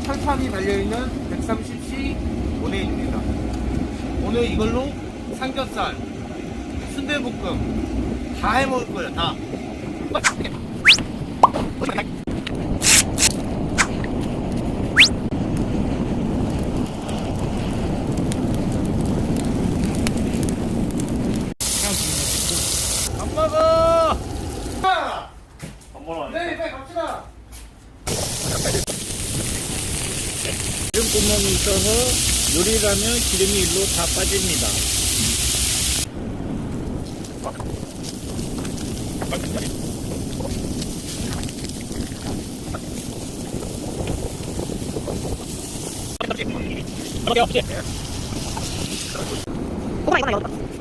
철판이 달려있는 130C 모네입니다. 오늘 이걸로 삼겹살, 순대볶음 다 해먹을 거예요. 다. 밥 먹어! 밥 먹어! 네, 빨리 갑시다! 기름 구멍이 있어서 요리를 하면 기름이 일로 다 빠집니다. 이거만 이거만 이거.